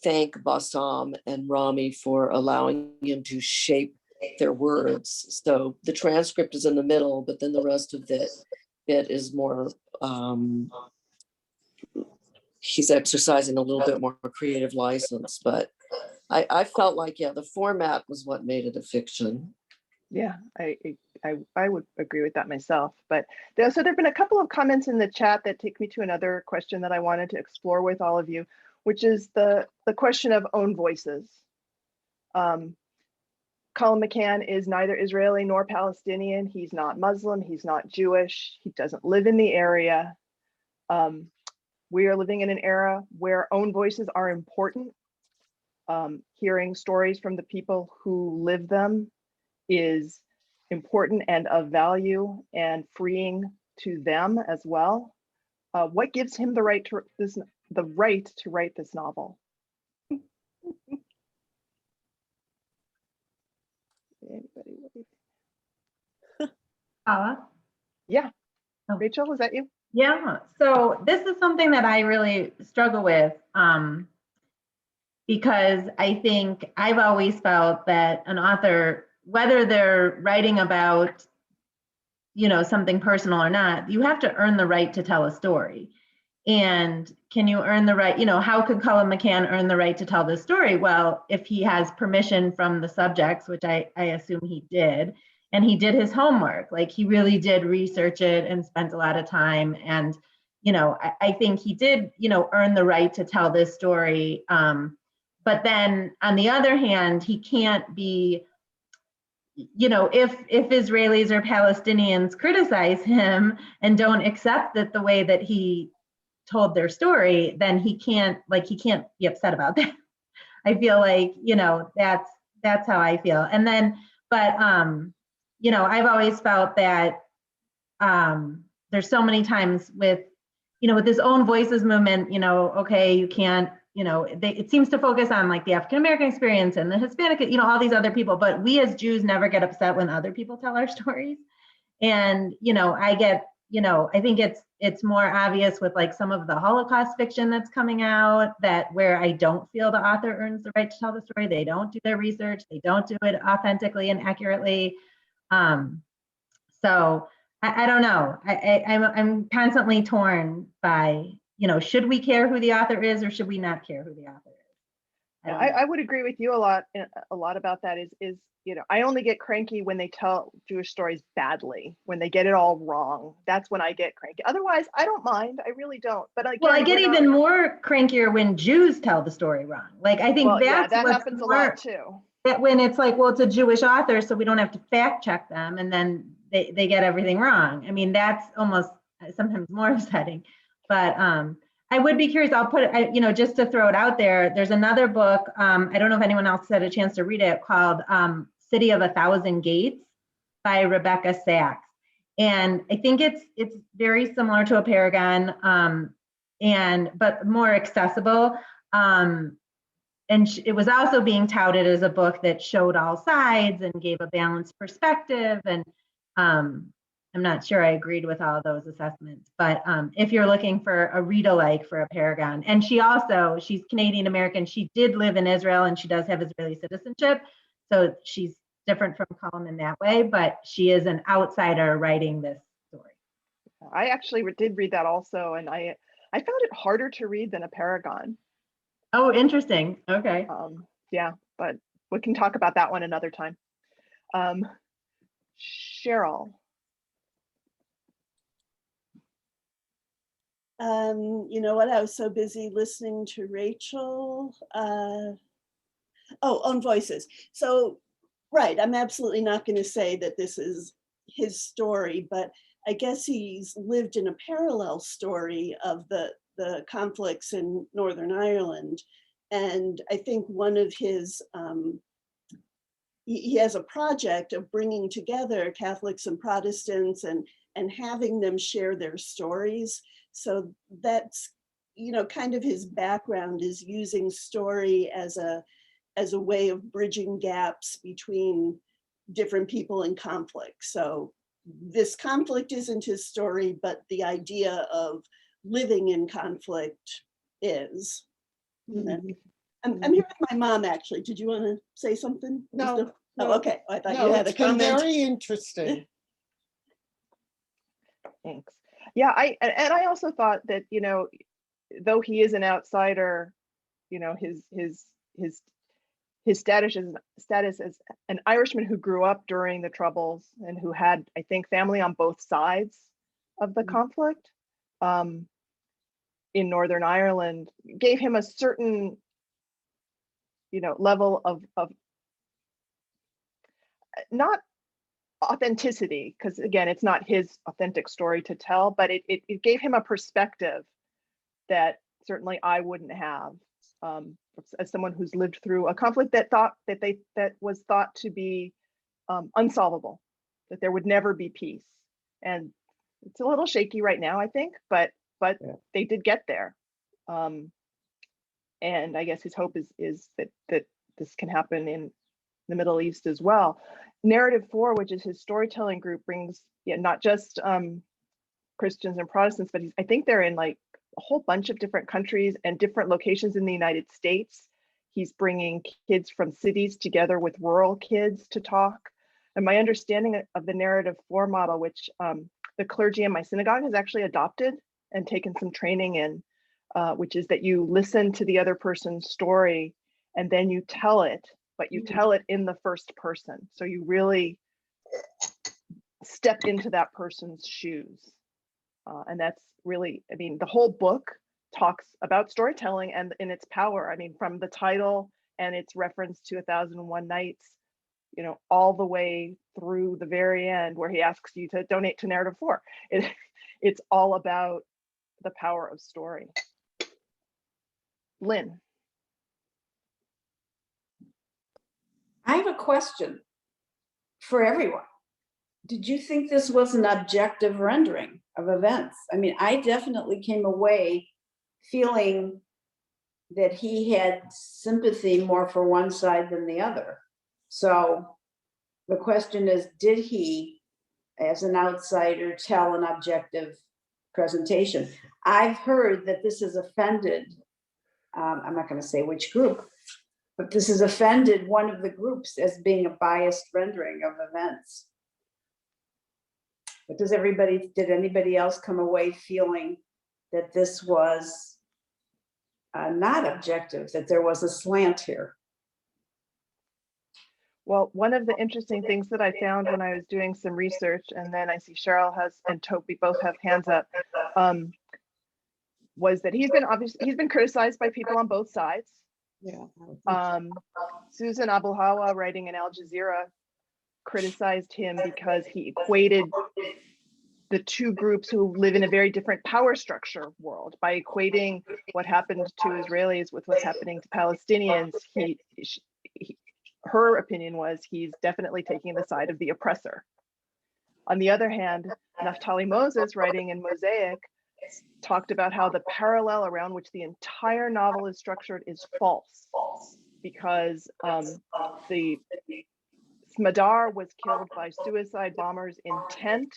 thank Bassam and Rami for allowing him to shape their words. So the transcript is in the middle, but then the rest of it is more, he's exercising a little bit more creative license, but I felt like, yeah, the format was what made it a fiction. Yeah, I would agree with that myself. But so there've been a couple of comments in the chat that take me to another question that I wanted to explore with all of you. which is the question of own voices. Colin McCann is neither Israeli nor Palestinian. He's not Muslim. He's not Jewish. He doesn't live in the area. We are living in an era where own voices are important. Hearing stories from the people who live them is important and of value and freeing to them as well. What gives him the right to write this novel? Anybody? Yeah. Oh. Rachel, was that you? Yeah, so this is something that I really struggle with because I think I've always felt that an author, whether they're writing about, something personal or not, you have to earn the right to tell a story. And can you earn the right, how could Colin McCann earn the right to tell this story? Well, if he has permission from the subjects, which I assume he did, and he did his homework, like he really did research it and spent a lot of time. And, I think he did, earn the right to tell this story. But then on the other hand, he can't be, if Israelis or Palestinians criticize him and don't accept it the way that he told their story, then he can't be upset about that. I feel like, that's how I feel. And then, but, I've always felt that there's so many times with this own voices movement, okay, you can't, it seems to focus on like the African-American experience and the Hispanic, all these other people, but we as Jews never get upset when other people tell our stories. And, I think it's more obvious with like some of the Holocaust fiction that's coming out, that where I don't feel the author earns the right to tell the story. They don't do their research. They don't do it authentically and accurately. So I don't know. I'm constantly torn by, should we care who the author is or should we not care who the author is? I would agree with you a lot about that is, I only get cranky when they tell Jewish stories badly, when they get it all wrong. That's when I get cranky. Otherwise, I don't mind. I really don't. But again, I get even more crankier when Jews tell the story wrong. Like, I think that happens a lot too. That when it's like, well, it's a Jewish author, so we don't have to fact check them, and then they get everything wrong. I mean, that's almost sometimes more upsetting. But I would be curious. I'll put it, just to throw it out there. There's another book. I don't know if anyone else had a chance to read it, called City of a Thousand Gates by Rebecca Sachs. And I think it's very similar to Apeirogon, but more accessible. And it was also being touted as a book that showed all sides and gave a balanced perspective. And I'm not sure I agreed with all those assessments, but if you're looking for a read-alike for Apeirogon, and she's Canadian American, she did live in Israel and she does have Israeli citizenship. So she's different from Colin in that way, but she is an outsider writing this story. I actually did read that also, and I found it harder to read than Apeirogon. Oh, interesting. Okay. Yeah, but we can talk about that one another time. Cheryl. You know what? I was so busy listening to Rachel. Own voices. So, right, I'm absolutely not going to say that this is his story, but I guess he's lived in a parallel story of the conflicts in Northern Ireland. And I think one of his, he has a project of bringing together Catholics and Protestants and having them share their stories. So that's, kind of his background is using story as a way of bridging gaps between different people in conflict. So this conflict isn't his story, but the idea of living in conflict is. Mm-hmm. I'm here with my mom, actually. Did you want to say something? No. Oh, okay. I thought you had a comment. Very interesting. Thanks. Yeah, I also thought that, though he is an outsider, his status as an Irishman who grew up during the Troubles and who had, I think, family on both sides of the conflict. in Northern Ireland gave him a certain, level of not authenticity, because again, it's not his authentic story to tell, but it gave him a perspective that certainly I wouldn't have, as someone who's lived through a conflict that was thought to be unsolvable, that there would never be peace. And it's a little shaky right now, I think, but Yeah. they did get there. And I guess his hope is that this can happen in the Middle East as well. Narrative 4, which is his storytelling group, brings not just Christians and Protestants, but I think they're in like a whole bunch of different countries and different locations in the United States. He's bringing kids from cities together with rural kids to talk. And my understanding of the Narrative 4 model, which the clergy in my synagogue has actually adopted and taken some training in, which is that you listen to the other person's story and then you tell it, but you tell it in the first person. So you really step into that person's shoes. And that's really, I mean, the whole book talks about storytelling and in its power. I mean, from the title and its reference to 1001 Nights, all the way through the very end where he asks you to donate to Narrative 4. It's all about the power of story. Lynn. I have a question for everyone. Did you think this was an objective rendering of events? I mean, I definitely came away feeling that he had sympathy more for one side than the other. So the question is, did he, as an outsider, tell an objective presentation? I've heard that this has offended, I'm not going to say which group, but this has offended one of the groups as being a biased rendering of events. But did anybody else come away feeling that this was not objective, that there was a slant here? Well, one of the interesting things that I found when I was doing some research, and then I see Cheryl and Toby both have hands up, was that he's been criticized by people on both sides. Yeah. Susan Abu Hawa, writing in Al Jazeera, criticized him because he equated the two groups who live in a very different power structure world by equating what happened to Israelis with what's happening to Palestinians. Her opinion was he's definitely taking the side of the oppressor. On the other hand, Naftali Moses, writing in Mosaic, talked about how the parallel around which the entire novel is structured is false, because the Smadar was killed by suicide bombers intent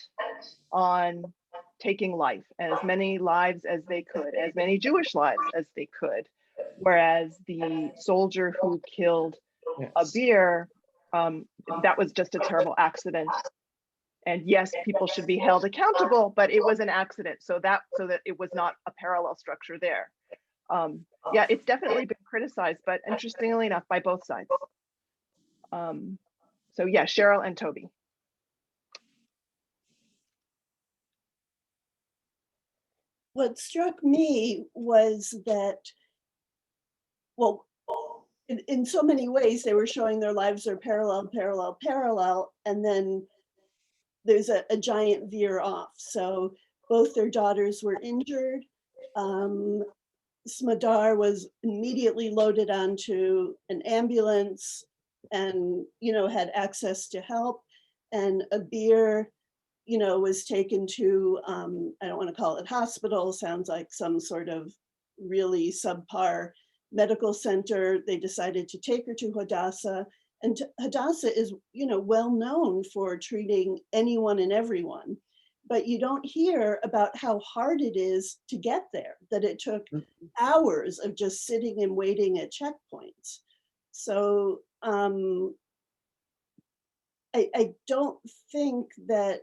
on taking life, as many lives as they could, as many Jewish lives as they could, whereas the soldier who killed Abir, that was just a terrible accident. And yes, people should be held accountable, but it was an accident, so that it was not a parallel structure there. Yeah, it's definitely been criticized, but interestingly enough, by both sides. So yeah, Cheryl and Toby. What struck me was that, well, in so many ways, they were showing their lives are parallel, and then there's a giant veer off. So both their daughters were injured. Smadar was immediately loaded onto an ambulance and, had access to help. And Abir, was taken to, I don't want to call it hospital, sounds like some sort of really subpar medical center. They decided to take her to Hadassah. And Hadassah is, well known for treating anyone and everyone, but you don't hear about how hard it is to get there, that it took hours of just sitting and waiting at checkpoints. So I don't think that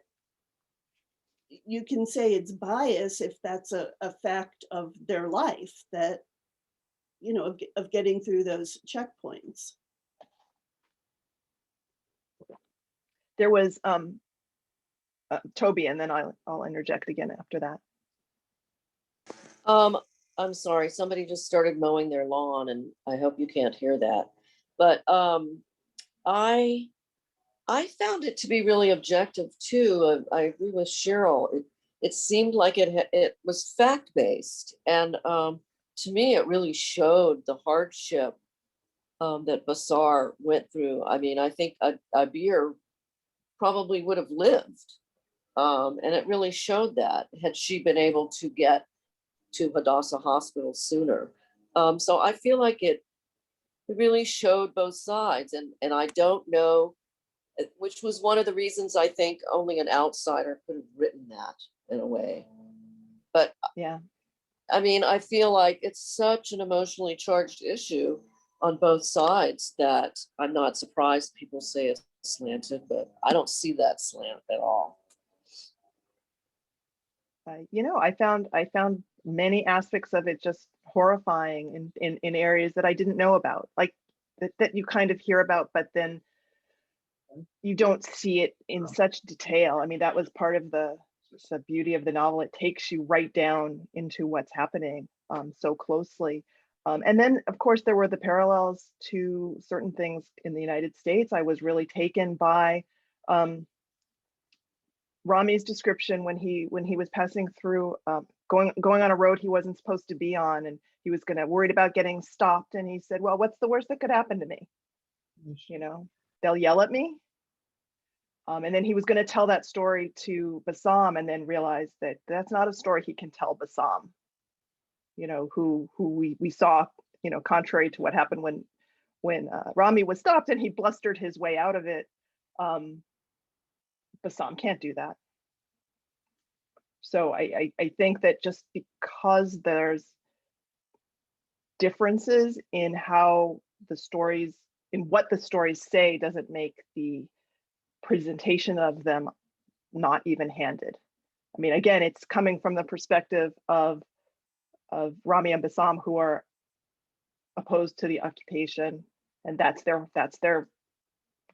you can say it's bias if that's a fact of their life, that, of getting through those checkpoints. There was Toby, and then I'll interject again after that. I'm sorry, somebody just started mowing their lawn and I hope you can't hear that. But I found it to be really objective too. I agree with Cheryl. It seemed like it was fact-based. And to me, it really showed the hardship that Basar went through. I mean, I think Abir probably would have lived. And it really showed that had she been able to get to Hadassah Hospital sooner. So I feel like it really showed both sides. And I don't know, which was one of the reasons I think only an outsider could have written that in a way. But Yeah. I mean, I feel like it's such an emotionally charged issue on both sides that I'm not surprised people say it's slanted, but I don't see that slant at all. You know, I found many aspects of it just horrifying in areas that I didn't know about, like that you kind of hear about, but then you don't see it in such detail. I mean, that was part of the beauty of the novel. It takes you right down into what's happening so closely. And then, of course, there were the parallels to certain things in the United States. I was really taken by Rami's description when he was passing through, going on a road he wasn't supposed to be on, and he was worried about getting stopped. And he said, "Well, what's the worst that could happen to me? You know, they'll yell at me." And then he was going to tell that story to Bassam, and then realized that that's not a story he can tell Bassam. You know, who we saw, you know, contrary to what happened when Rami was stopped and he blustered his way out of it. Bassam can't do that. So I think that just because there's differences in how the stories, in what the stories say, doesn't make the presentation of them not even-handed. I mean, again, it's coming from the perspective of Rami and Bassam, who are opposed to the occupation, and that's their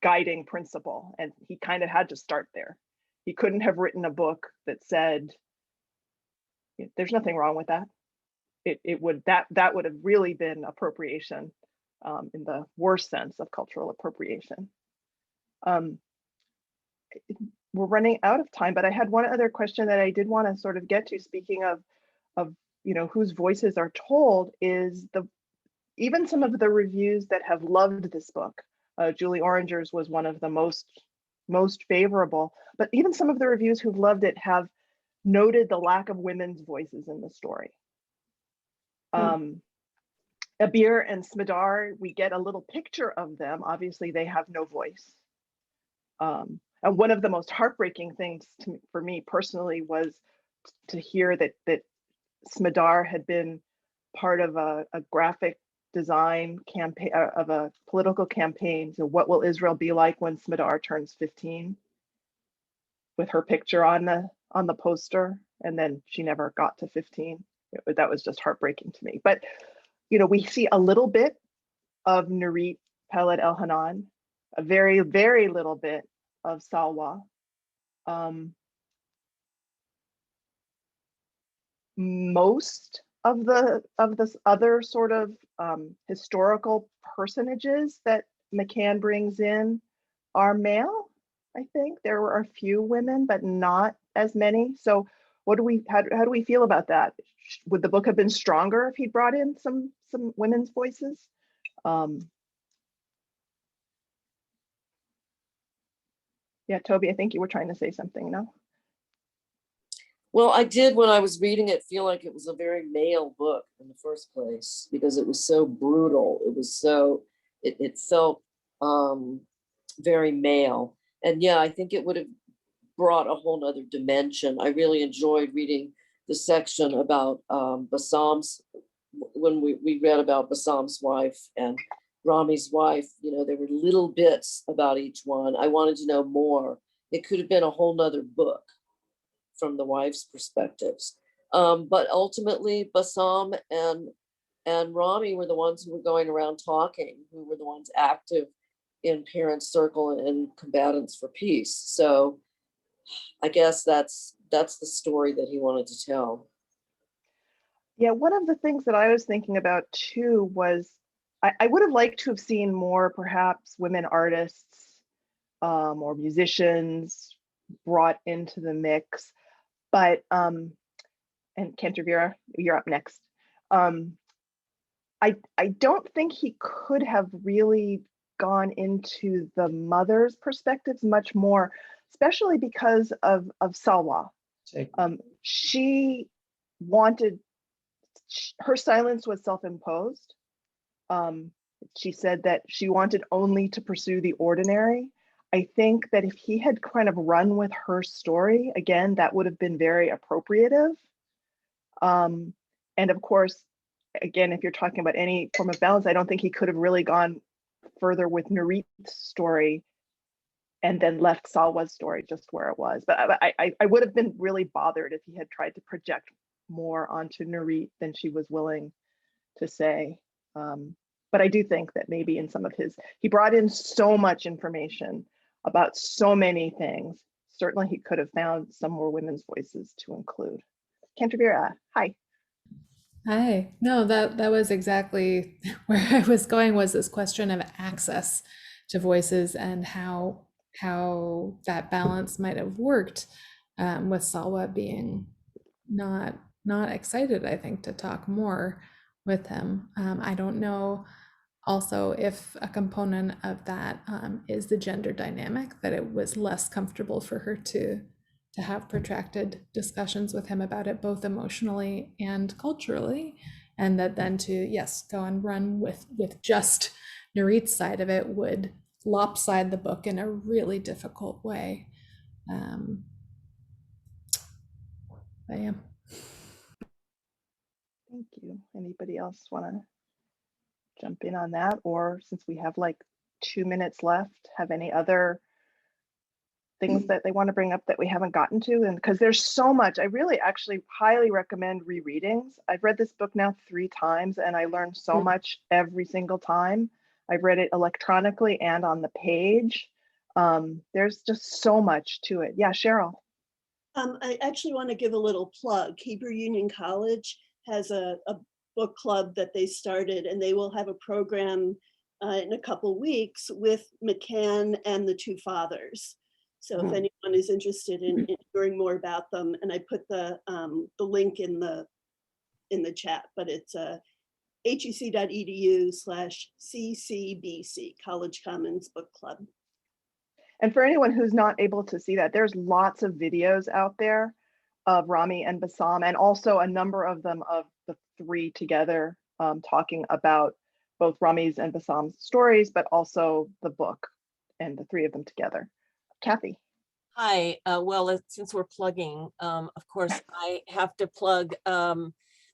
guiding principle. And he kind of had to start there. He couldn't have written a book that said, "There's nothing wrong with that." That would have really been appropriation in the worst sense of cultural appropriation. We're running out of time, but I had one other question that I did want to sort of get to. Speaking of you know, whose voices are told, is even some of the reviews that have loved this book. Julie Oranger's was one of the most favorable, but even some of the reviews who've loved it have noted the lack of women's voices in the story. Abir and Smidar, we get a little picture of them. Obviously, they have no voice. And one of the most heartbreaking things for me personally was to hear that Smidar had been part of a graphic design campaign, of a political campaign. So what will Israel be like when Smidar turns 15? With her picture on the poster, and then she never got to 15. That was just heartbreaking to me. But you know, we see a little bit of Nurit Peled Elhanan, a very, very little bit of Salwa. Most of this other sort of historical personages that McCann brings in are male. I think there were a few women, but not as many. So how do we feel about that? Would the book have been stronger if he brought in some women's voices? Yeah, Toby, I think you were trying to say something, no? Well, I did, when I was reading it, feel like it was a very male book in the first place, because it was so brutal. It was so, it felt very male. And yeah, I think it would have brought a whole nother dimension. I really enjoyed reading the section about Bassam's, when we read about Bassam's wife and Rami's wife. You know, there were little bits about each one. I wanted to know more. It could have been a whole nother book from the wife's perspectives. But ultimately, Bassam and Rami were the ones who were going around talking, who were the ones active in parents' circle and combatants for peace. So I guess that's the story that he wanted to tell. Yeah, one of the things that I was thinking about too was I would have liked to have seen more perhaps women artists or musicians brought into the mix. But and Cantervera, you're up next. I don't think he could have really gone into the mother's perspectives much more, especially because of Salwa. She wanted, her silence was self-imposed. She said that she wanted only to pursue the ordinary. I think that if he had kind of run with her story, again, that would have been very appropriative. And of course, again, if you're talking about any form of balance, I don't think he could have really gone further with Nurit's story and then left Salwa's story just where it was. But I would have been really bothered if he had tried to project more onto Nurit than she was willing to say. But I do think that maybe in some of his, he brought in so much information about so many things. Certainly he could have found some more women's voices to include. Cantervera, hi. Hi. No, that was exactly where I was going, was this question of access to voices and how that balance might have worked, with Salwa being not excited, I think, to talk more with him. I don't know also if a component of that is the gender dynamic, that it was less comfortable for her to have protracted discussions with him about it, both emotionally and culturally, and that then to, yes, go and run with just Nurit's side of it would lopside the book in a really difficult way. But yeah. Thank you. Anybody else want to jump in on that? Or since we have like 2 minutes left, have any other things that they want to bring up that we haven't gotten to? And because there's so much, I really actually highly recommend rereadings. I've read this book now 3 times and I learned so much every single time. I've read it electronically and on the page. There's just so much to it. Yeah, Cheryl. I actually want to give a little plug. Hebrew Union College has a book club that they started, and they will have a program in a couple weeks with McCann and the two fathers. So if anyone is interested in hearing more about them, and I put the link in the chat, but it's hec.edu/CCBC, College Commons Book Club. And for anyone who's not able to see that, there's lots of videos out there of Rami and Bassam, and also a number of them of the 3 together talking about both Rami's and Bassam's stories, but also the book and the 3 of them together. Kathy. Hi, well, since we're plugging, of course, I have to plug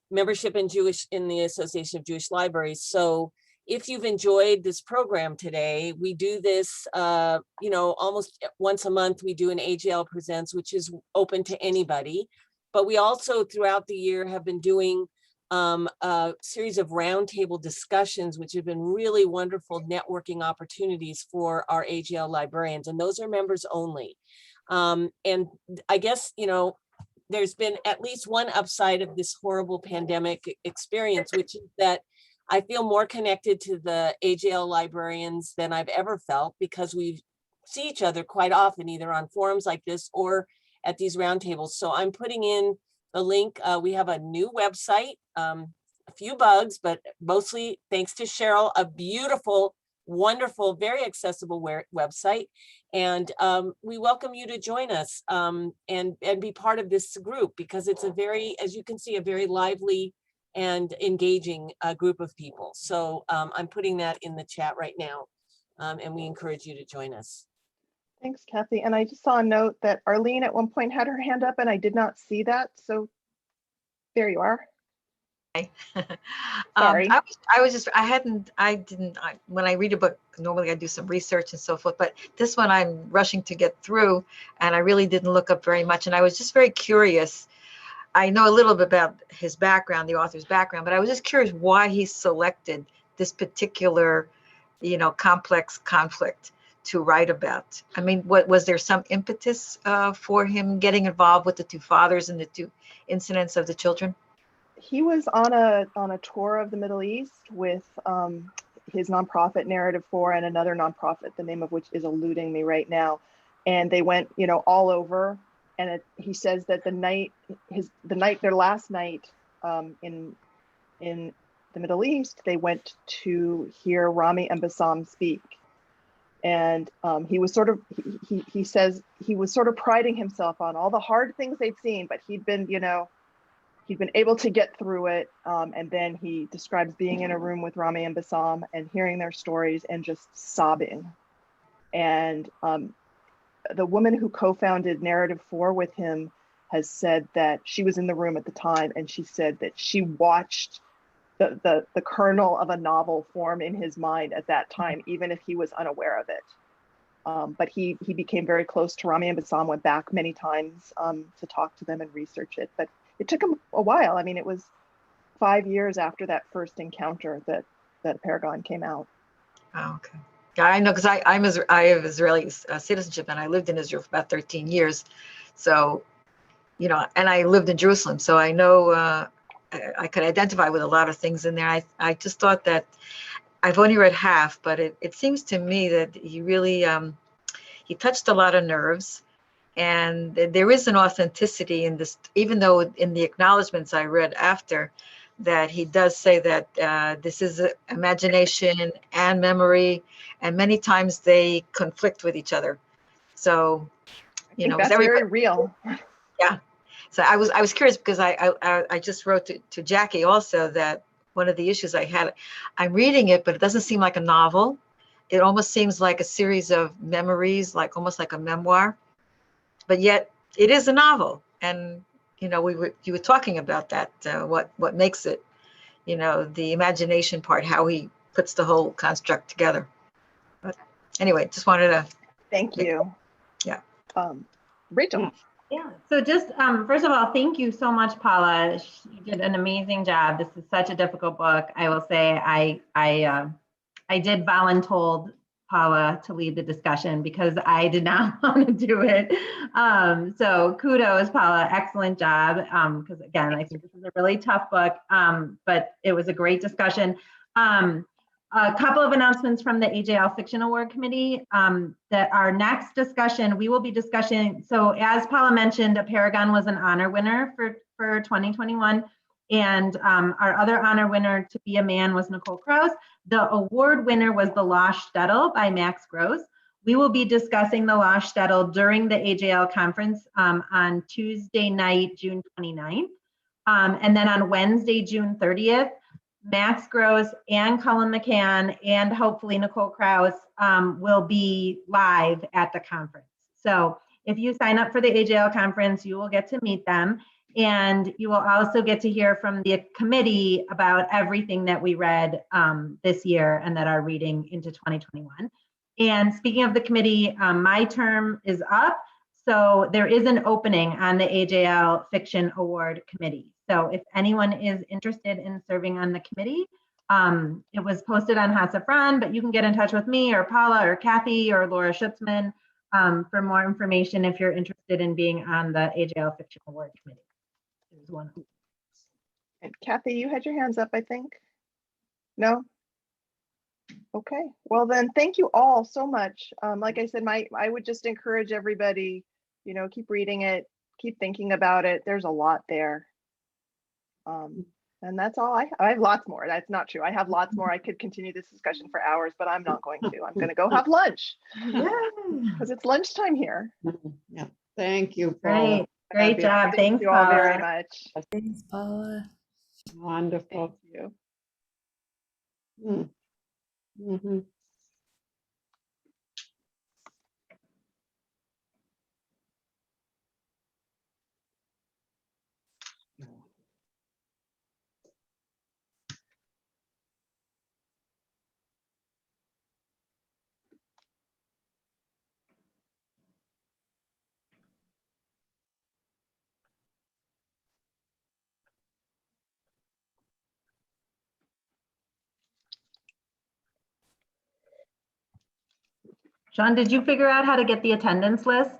membership in the Association of Jewish Libraries. So if you've enjoyed this program today, we do this, almost once a month. We do an AJL Presents, which is open to anybody. But we also, throughout the year, have been doing a series of roundtable discussions, which have been really wonderful networking opportunities for our AJL librarians. And those are members only. And I guess, there's been at least one upside of this horrible pandemic experience, which is that I feel more connected to the AJL librarians than I've ever felt, because we see each other quite often, either on forums like this or at these roundtables. So I'm putting in the link. We have a new website, a few bugs, but mostly thanks to Cheryl, a beautiful, wonderful, very accessible website. And we welcome you to join us and be part of this group, because it's a very, as you can see, a very lively and engaging group of people. So I'm putting that in the chat right now, and we encourage you to join us. Thanks, Kathy. And I just saw a note that Arlene at one point had her hand up and I did not see that. So there you are. Sorry. When I read a book, normally I do some research and so forth, but this one I'm rushing to get through, and I really didn't look up very much. And I was just very curious. I know a little bit about his background, the author's background, but I was just curious why he selected this particular, complex conflict to write about. I mean, was there some impetus for him getting involved with the two fathers and the 2 incidents of the children? He was on a tour of the Middle East with his nonprofit Narrative 4 and another nonprofit, the name of which is eluding me right now. And they went, all over. And he says that their last night in the Middle East, they went to hear Rami and Bassam speak. And he was sort of, he says he was sort of priding himself on all the hard things they'd seen, but he'd been able to get through it. And then he describes being in a room with Rami and Bassam and hearing their stories and just sobbing. And the woman who co-founded Narrative 4 with him has said that she was in the room at the time, and she said that she watched the kernel of a novel form in his mind at that time, even if he was unaware of it. But he became very close to Rami and Bassam, went back many times to talk to them and research it. But it took him a while. I mean, it was 5 years after that first encounter that Apeirogon came out. Oh, okay. Yeah, I know, because I have Israeli citizenship, and I lived in Israel for about 13 years. So, and I lived in Jerusalem, so I know I could identify with a lot of things in there. I just thought that I've only read half, but it seems to me that he really he touched a lot of nerves, and there is an authenticity in this, even though in the acknowledgments I read after that he does say that this is imagination and memory, and many times they conflict with each other. So, that's very real. Yeah. So I was curious, because I just wrote to Jackie also that one of the issues I had, I'm reading it, but it doesn't seem like a novel. It almost seems like a series of memories, like almost like a memoir, but yet it is a novel. And, you were talking about that, what makes it, the imagination part, how he puts the whole construct together. But anyway, just wanted to. Thank you. Yeah. Rachel. Yeah, so just first of all, thank you so much, Paula. You did an amazing job. This is such a difficult book. I will say I did voluntold Paula to lead the discussion because I did not want to do it. So kudos, Paula, excellent job. Because again, I think this is a really tough book, but it was a great discussion. A couple of announcements from the AJL Fiction Award Committee. That our next discussion, we will be discussing, so as Paula mentioned, Apeirogon was an honor winner for 2021. And our other honor winner to be a man was Nicole Krauss. The award winner was The Lost Shtetl by Max Gross. We will be discussing The Lost Shtetl during the AJL conference on Tuesday night, June 29th. And then on Wednesday, June 30th, Max Gross and Cullen McCann and hopefully Nicole Krauss will be live at the conference. So if you sign up for the AJL conference, you will get to meet them. And you will also get to hear from the committee about everything that we read this year and that are reading into 2021. And speaking of the committee, my term is up. So there is an opening on the AJL Fiction Award Committee. So if anyone is interested in serving on the committee, it was posted on Hasafran, but you can get in touch with me or Paula or Kathy or Laura Schutzman for more information if you're interested in being on the AJL Fiction Award Committee. There's one. And Kathy, you had your hands up, I think. No? Okay, well then, thank you all so much. Like I said, I would just encourage everybody, keep reading it, keep thinking about it. There's a lot there. And that's all I have lots more. That's not true. I have lots more. I could continue this discussion for hours, but I'm not going to. I'm going to go have lunch because it's lunchtime here. Yeah. Thank you, Paula. Great job. Thank you all very much. Thanks, Paula. Wonderful. Thank you. Mm-hmm. Sean, did you figure out how to get the attendance list?